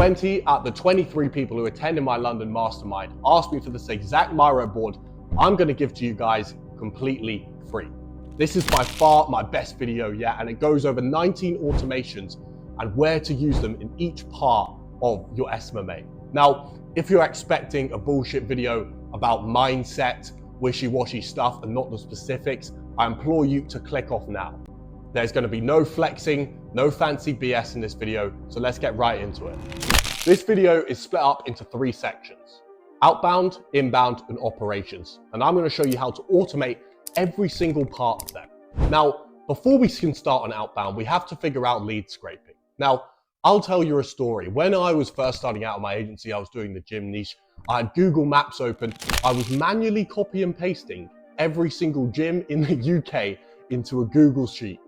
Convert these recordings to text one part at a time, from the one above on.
20 out of the 23 people who attended my London mastermind asked me for this exact Miro board I'm going to give to you guys completely free. This is by far my best video yet, and it goes over 19 automations and where to use them in each part of your SMMA. Now, if you're expecting a bullshit video about mindset, wishy-washy stuff and not the specifics, I implore you to click off now. There's going to be no flexing, no fancy BS in this video, so let's get right into it. This video is split up into 3 sections: outbound, inbound, and operations. And I'm going to show you how to automate every single part of them. Now, before we can start on outbound, we have to figure out lead scraping. Now, I'll tell you a story. When I was first starting out in my agency, I was doing the gym niche. I had Google Maps open. I was manually copy and pasting every single gym in the UK into a Google sheet.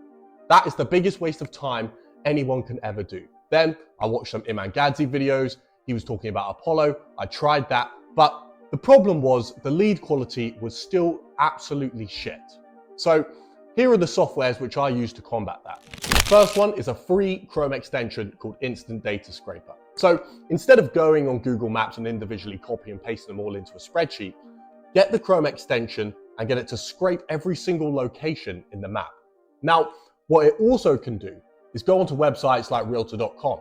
That is the biggest waste of time anyone can ever do. Then I watched some Iman Gadzi videos. He was talking about Apollo. I tried that, but the problem was the lead quality was still absolutely shit. So here are the softwares which I use to combat that. The first one is a free Chrome extension called Instant Data Scraper. So instead of going on Google Maps and individually copy and pasting them all into a spreadsheet, get the Chrome extension and get it to scrape every single location in the map. Now, what it also can do is go onto websites like realtor.com.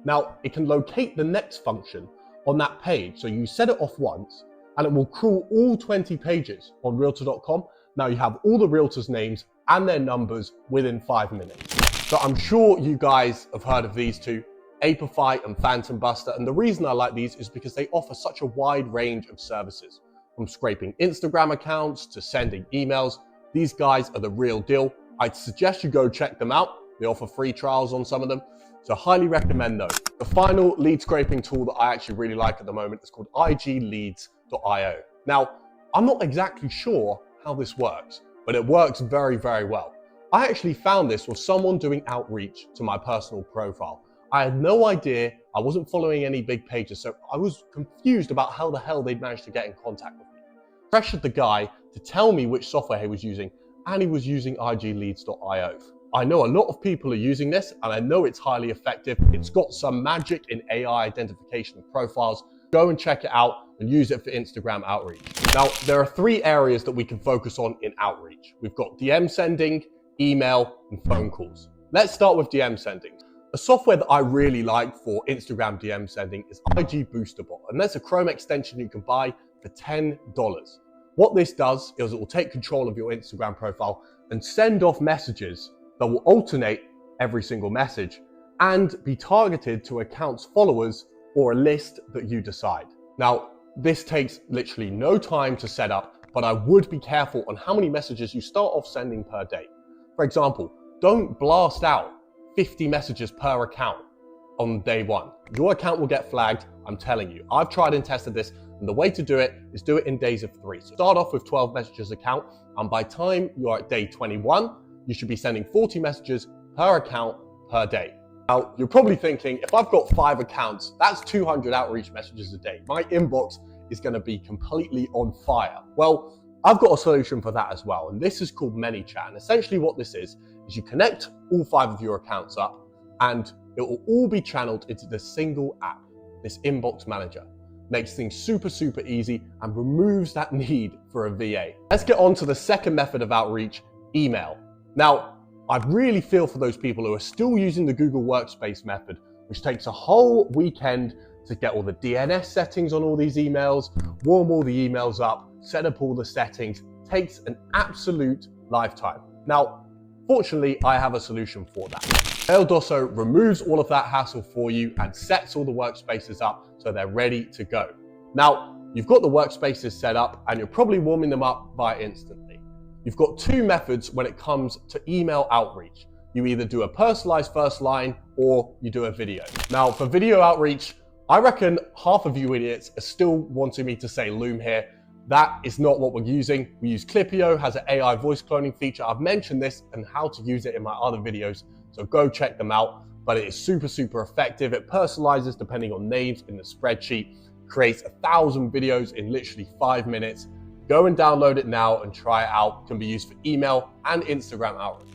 Now, it can locate the next function on that page. So you set it off once and it will crawl all 20 pages on realtor.com. Now you have all the realtors' names and their numbers within 5 minutes. So I'm sure you guys have heard of these two, Apify and Phantom Buster. And the reason I like these is because they offer such a wide range of services, from scraping Instagram accounts to sending emails. These guys are the real deal. I'd suggest you go check them out. They offer free trials on some of them, so highly recommend those. The final lead scraping tool that I actually really like at the moment is called igleads.io. Now, I'm not exactly sure how this works, but it works very, very well. I actually found this with someone doing outreach to my personal profile. I had no idea, I wasn't following any big pages, so I was confused about how the hell they'd managed to get in contact with me. Pressured the guy to tell me which software he was using, and he was using igleads.io. I know a lot of people are using this, and I know it's highly effective. It's got some magic in AI identification of profiles. Go and check it out and use it for Instagram outreach. Now, there are 3 areas that we can focus on in outreach. We've got DM sending, email, and phone calls. Let's start with DM sending. A software that I really like for Instagram DM sending is IG Boosterbot, and that's a Chrome extension you can buy for $10. What this does is it will take control of your Instagram profile and send off messages that will alternate every single message and be targeted to accounts followers or a list that you decide. Now, this takes literally no time to set up, but I would be careful on how many messages you start off sending per day. For example, don't blast out 50 messages per account on day 1. Your account will get flagged, I'm telling you. I've tried and tested this, and the way to do it is do it in days of 3. So start off with 12 messages account, and by time you're at day 21, you should be sending 40 messages per account per day. Now, you're probably thinking, if I've got 5 accounts, that's 200 outreach messages a day. My inbox is going to be completely on fire. Well, I've got a solution for that as well, and this is called ManyChat. And essentially what this is you connect all 5 of your accounts up, and it will all be channeled into the single app, this inbox manager. Makes things super, super easy and removes that need for a VA. Let's get on to the second method of outreach, email. Now, I really feel for those people who are still using the Google Workspace method, which takes a whole weekend to get all the DNS settings on all these emails, warm all the emails up, set up all the settings, takes an absolute lifetime. Now, fortunately, I have a solution for that. Maildoso removes all of that hassle for you and sets all the workspaces up so they're ready to go. Now, you've got the workspaces set up and you're probably warming them up via Instantly. You've got 2 methods when it comes to email outreach. You either do a personalized first line or you do a video. Now, for video outreach, I reckon half of you idiots are still wanting me to say Loom here. That is not what we're using. We use Clipio, has an AI voice cloning feature. I've mentioned this and how to use it in my other videos, so go check them out. But it is super, super effective. It personalizes depending on names in the spreadsheet, creates 1,000 videos in literally 5 minutes. Go and download it now and try it out. It can be used for email and Instagram outreach.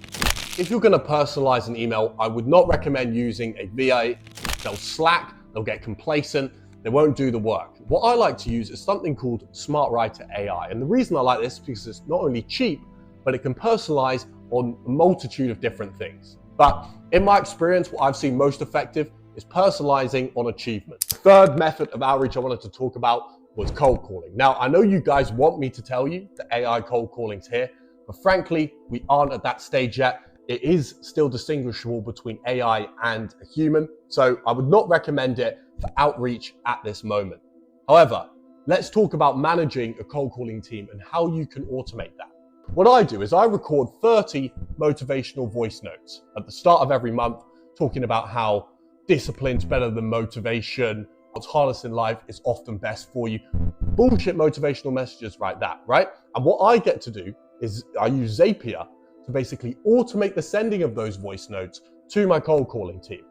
If you're going to personalize an email, I would not recommend using a VA. They'll slack they'll get complacent, they won't do the work. What I like to use is something called Smart Writer AI. And the reason I like this is because it's not only cheap, but it can personalize on a multitude of different things. But in my experience, what I've seen most effective is personalizing on achievement. Third method of outreach I wanted to talk about was cold calling. Now, I know you guys want me to tell you that AI cold calling's here, but frankly, we aren't at that stage yet. It is still distinguishable between AI and a human, so I would not recommend it for outreach at this moment. However, let's talk about managing a cold calling team and how you can automate that. What I do is I record 30 motivational voice notes at the start of every month, talking about how discipline's better than motivation, what's hardest in life is often best for you. Bullshit motivational messages like that, right? And what I get to do is I use Zapier to basically automate the sending of those voice notes to my cold calling team.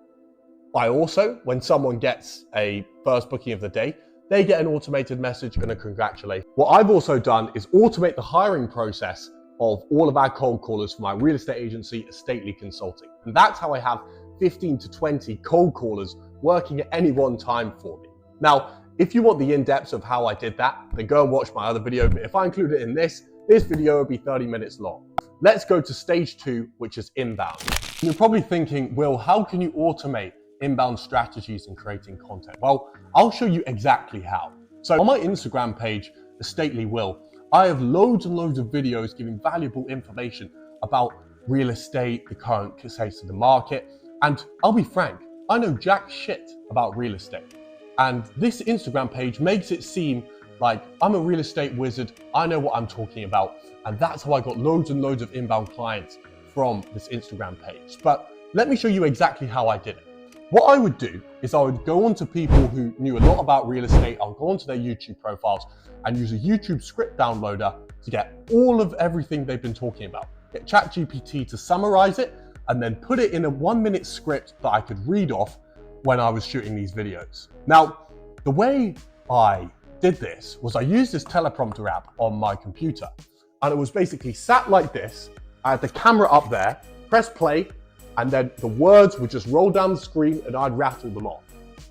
I also, when someone gets a first booking of the day, they get an automated message and a congratulations. What I've also done is automate the hiring process of all of our cold callers for my real estate agency, Stately Consulting. And that's how I have 15 to 20 cold callers working at any one time for me. Now, if you want the in-depth of how I did that, then go and watch my other video. But if I include it in this video would be 30 minutes long. Let's go to stage 2, which is inbound. You're probably thinking, Will, how can you automate inbound strategies and creating content? Well, I'll show you exactly how. So on my Instagram page, Stately Will, I have loads and loads of videos giving valuable information about real estate, the current state of the market. And I'll be frank, I know jack shit about real estate. And this Instagram page makes it seem like I'm a real estate wizard, I know what I'm talking about. And that's how I got loads and loads of inbound clients from this Instagram page. But let me show you exactly how I did it. What I would do is I would go on to people who knew a lot about real estate. I'll go onto their YouTube profiles and use a YouTube script downloader to get all of everything they've been talking about. Get ChatGPT to summarize it and then put it in a 1-minute script that I could read off when I was shooting these videos. Now, the way I did this was I used this teleprompter app on my computer, and it was basically sat like this. I had the camera up there, press play, and then the words would just roll down the screen and I'd rattle them off,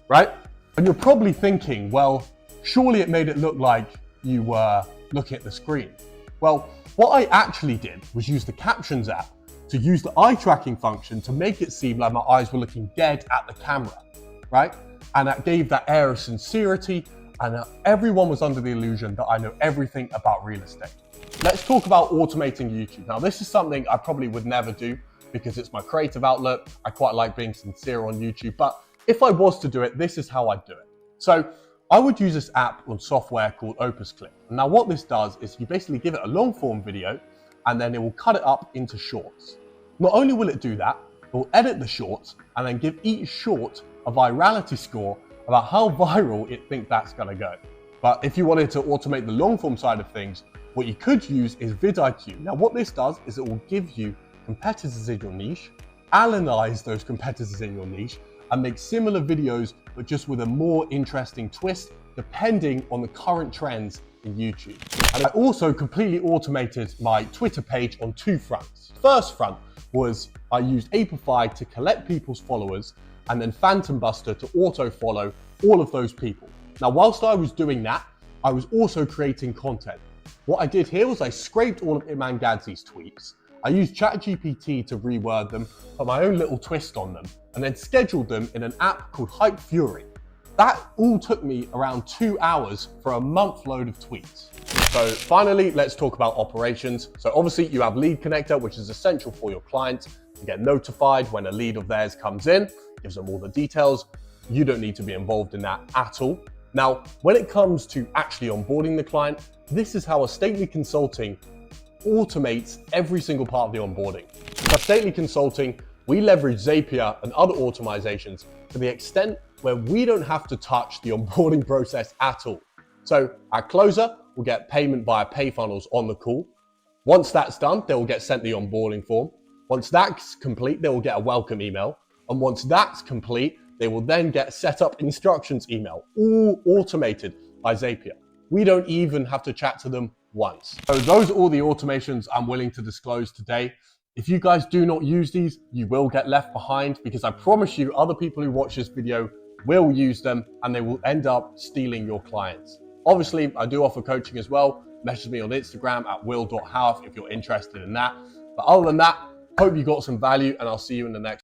right? And you're probably thinking, well, surely it made it look like you were looking at the screen. Well, what I actually did was use the captions app to use the eye tracking function to make it seem like my eyes were looking dead at the camera, right? And that gave that air of sincerity, and everyone was under the illusion that I know everything about real estate. Let's talk about automating YouTube. Now, this is something I probably would never do because it's my creative outlet. I quite like being sincere on YouTube, but if I was to do it, this is how I'd do it. So I would use this app on software called Opus Clip. Now, what this does is you basically give it a long form video and then it will cut it up into shorts. Not only will it do that, it will edit the shorts and then give each short a virality score about how viral it thinks that's gonna go. But if you wanted to automate the long form side of things, what you could use is vidIQ. Now, what this does is it will give you competitors in your niche, analyze those competitors in your niche, and make similar videos, but just with a more interesting twist, depending on the current trends in YouTube. And I also completely automated my Twitter page on 2 fronts. First front was I used Apify to collect people's followers, and then Phantom Buster to auto-follow all of those people. Now, whilst I was doing that, I was also creating content. What I did here was I scraped all of Iman Gadzhi's tweets. I used ChatGPT to reword them, put my own little twist on them, and then scheduled them in an app called Hype Fury. That all took me around 2 hours for a month load of tweets. So finally, let's talk about operations. So obviously you have Lead Connector, which is essential for your clients to get notified when a lead of theirs comes in, gives them all the details. You don't need to be involved in that at all. Now, when it comes to actually onboarding the client, this is how Stately Consulting automates every single part of the onboarding. At Stately Consulting, we leverage Zapier and other automizations to the extent where we don't have to touch the onboarding process at all. So our closer will get payment via pay funnels on the call. Once that's done, they will get sent the onboarding form. Once that's complete, they will get a welcome email. And once that's complete, they will then get setup instructions email, all automated by Zapier. We don't even have to chat to them once. So those are all the automations I'm willing to disclose today. If you guys do not use these, you will get left behind, because I promise you other people who watch this video will use them and they will end up stealing your clients. Obviously, I do offer coaching as well. Message me on Instagram at will.houth if you're interested in that. But other than that, hope you got some value and I'll see you in the next